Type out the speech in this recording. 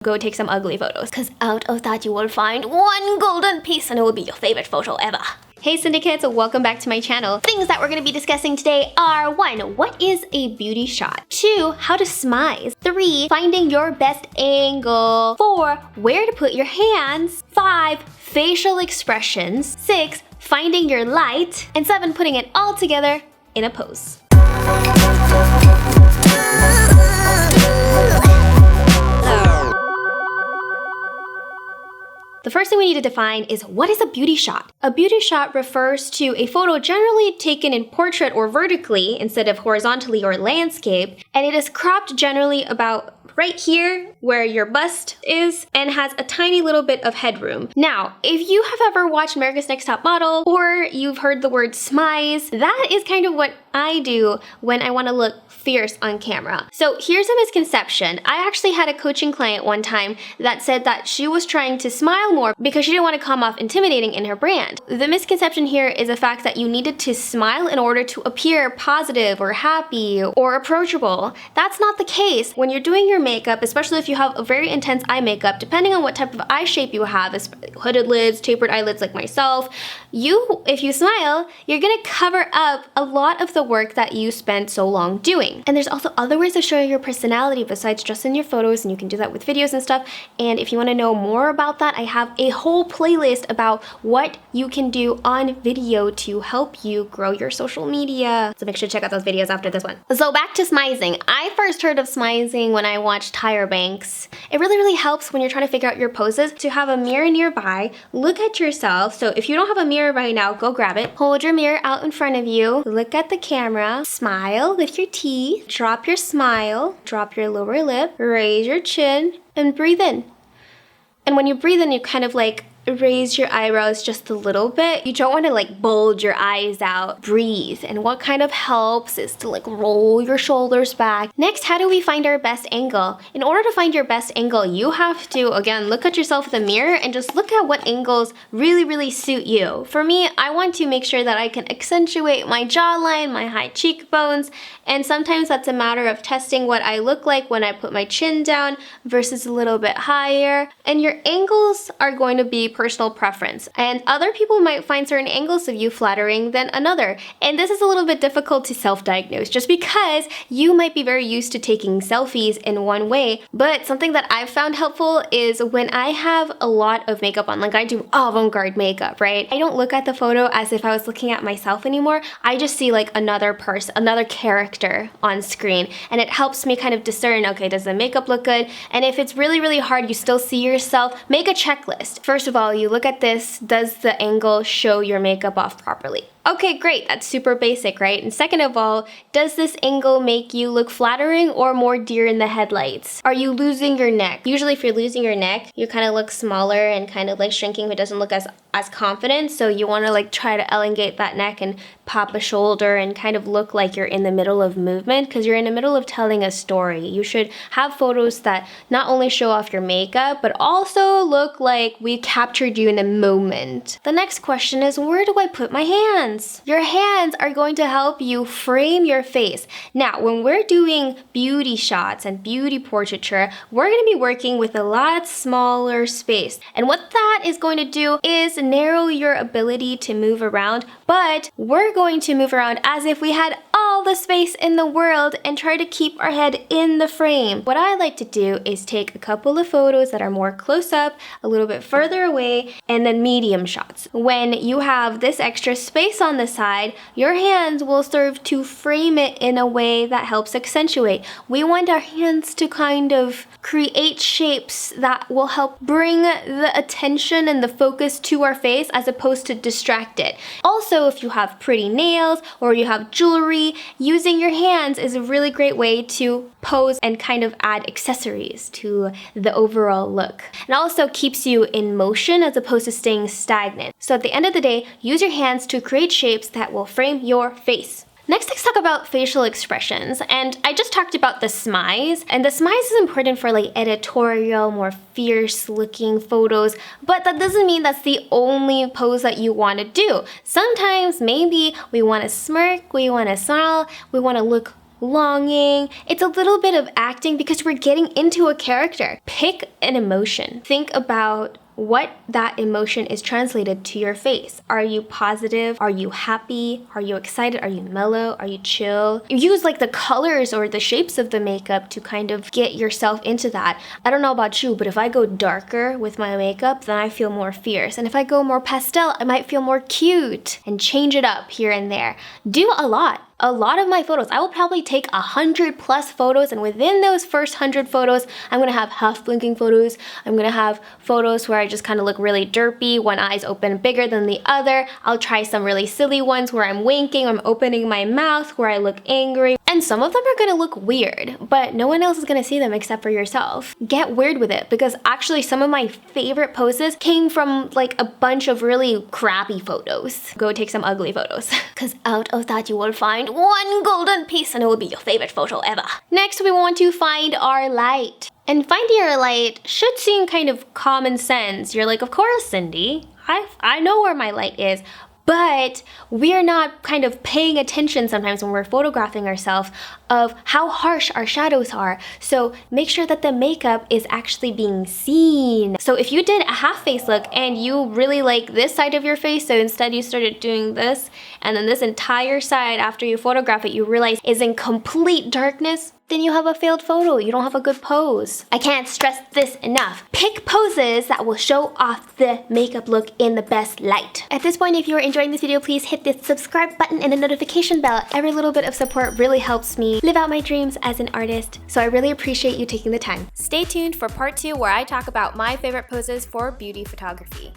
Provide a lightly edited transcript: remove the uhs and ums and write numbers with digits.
go take some ugly photos, because out of that you will find one golden piece and it will be your favorite photo ever. Hey syndicates, welcome back to my channel. Things that we're going to be discussing today are 1. What is a beauty shot? 2. How to smize. 3. Finding your best angle. 4. Where to put your hands. 5. Facial expressions. 6. Finding your light. And 7. Putting it all together in a pose. The first thing we need to define is, what is a beauty shot? A beauty shot refers to a photo generally taken in portrait or vertically instead of horizontally or landscape, and it is cropped generally about right here where your bust is and has a tiny little bit of headroom. Now, if you have ever watched America's Next Top Model or you've heard the word smize, that is kind of what I do when I want to look fierce on camera. So here's a misconception. I actually had a coaching client one time that said that she was trying to smile more because she didn't want to come off intimidating in her brand. The misconception here is the fact that you needed to smile in order to appear positive or happy or approachable. That's not the case. When you're doing your makeup, especially if you have a very intense eye makeup, depending on what type of eye shape you have, hooded lids, tapered eyelids like myself, if you smile, you're gonna cover up a lot of the work that you spent so long doing. And there's also other ways of showing your personality besides just in your photos, and you can do that with videos and stuff. And if you want to know more about that, I have a whole playlist about what you can do on video to help you grow your social media. So make sure to check out those videos after this one. So back to smizing. I first heard of smizing when I watched Tyra Banks. It really helps when you're trying to figure out your poses to have a mirror nearby, look at yourself. So if you don't have a mirror right now, go grab it. Hold your mirror out in front of you, look at the camera, smile with your teeth, drop your smile, drop your lower lip, raise your chin, and breathe in. And when you breathe in, you kind of like raise your eyebrows just a little bit. You don't want to like bulge your eyes out. Breathe. And what kind of helps is to like roll your shoulders back. Next, how do we find our best angle? In order to find your best angle, you have to, again, look at yourself in the mirror and just look at what angles really suit you. For me, I want to make sure that I can accentuate my jawline, my high cheekbones, and sometimes that's a matter of testing what I look like when I put my chin down versus a little bit higher. And your angles are going to be personal preference, and other people might find certain angles of you flattering than another. And this is a little bit difficult to self-diagnose just because you might be very used to taking selfies in one way. But something that I've found helpful is when I have a lot of makeup on, like I do avant-garde makeup, right? I don't look at the photo as if I was looking at myself anymore. I just see like another person, another character on screen, and it helps me kind of discern, okay, does the makeup look good? And if it's really hard, you still see yourself, make a checklist. First of all, you look at this, does the angle show your makeup off properly? Okay, great, that's super basic, right? And second of all, does this angle make you look flattering or more deer in the headlights? Are you losing your neck? Usually if you're losing your neck, you kind of look smaller and kind of like shrinking. It doesn't look as confident, so you want to like try to elongate that neck and pop a shoulder and kind of look like you're in the middle of movement, because you're in the middle of telling a story. You should have photos that not only show off your makeup, but also look like we captured you in a moment. The next question is, where do I put my hands? Your hands are going to help you frame your face. Now, when we're doing beauty shots and beauty portraiture, we're going to be working with a lot smaller space. And what that is going to do is narrow your ability to move around, but we're going to move around as if we had all the space in the world and try to keep our head in the frame. What I like to do is take a couple of photos that are more close up, a little bit further away, and then medium shots. When you have this extra space on the side, your hands will serve to frame it in a way that helps accentuate. We want our hands to kind of create shapes that will help bring the attention and the focus to our face as opposed to distract it. Also, if you have pretty nails or you have jewelry, using your hands is a really great way to pose and kind of add accessories to the overall look. It also keeps you in motion as opposed to staying stagnant. So at the end of the day, use your hands to create shapes that will frame your face. Next, let's talk about facial expressions. And I just talked about the smize, and the smize is important for like editorial, more fierce looking photos, but that doesn't mean that's the only pose that you want to do. Sometimes maybe we want to smirk, we want to smile, we want to look longing. It's a little bit of acting because we're getting into a character. Pick an emotion. Think about what that emotion is translated to your face. Are you positive? Are you happy? Are you excited? Are you mellow? Are you chill? You use like the colors or the shapes of the makeup to kind of get yourself into that. I don't know about you, but if I go darker with my makeup, then I feel more fierce. And if I go more pastel, I might feel more cute, and change it up here and there. Do a lot of my photos. I will probably take 100+ photos, and within those first 100 photos, I'm gonna have half blinking photos. I'm gonna have photos where I just kind of look really derpy, one eye's open bigger than the other. I'll try some really silly ones where I'm winking, I'm opening my mouth, where I look angry. And some of them are gonna look weird, but no one else is gonna see them except for yourself. Get weird with it, because actually some of my favorite poses came from like a bunch of really crappy photos. Go take some ugly photos. Because out of that you will find one golden piece and it will be your favorite photo ever. Next, we want to find our light. And finding your light should seem kind of common sense. You're like, of course, Cindy, I know where my light is. But we're not kind of paying attention sometimes when we're photographing ourselves of how harsh our shadows are. So make sure that the makeup is actually being seen. So if you did a half face look and you really like this side of your face, so instead you started doing this, and then this entire side after you photograph it, you realize is in complete darkness, then you have a failed photo. You don't have a good pose. I can't stress this enough. Pick poses that will show off the makeup look in the best light. At this point, if you are enjoying this video, please hit the subscribe button and the notification bell. Every little bit of support really helps me live out my dreams as an artist. So I really appreciate you taking the time. Stay tuned for part 2 where I talk about my favorite poses for beauty photography.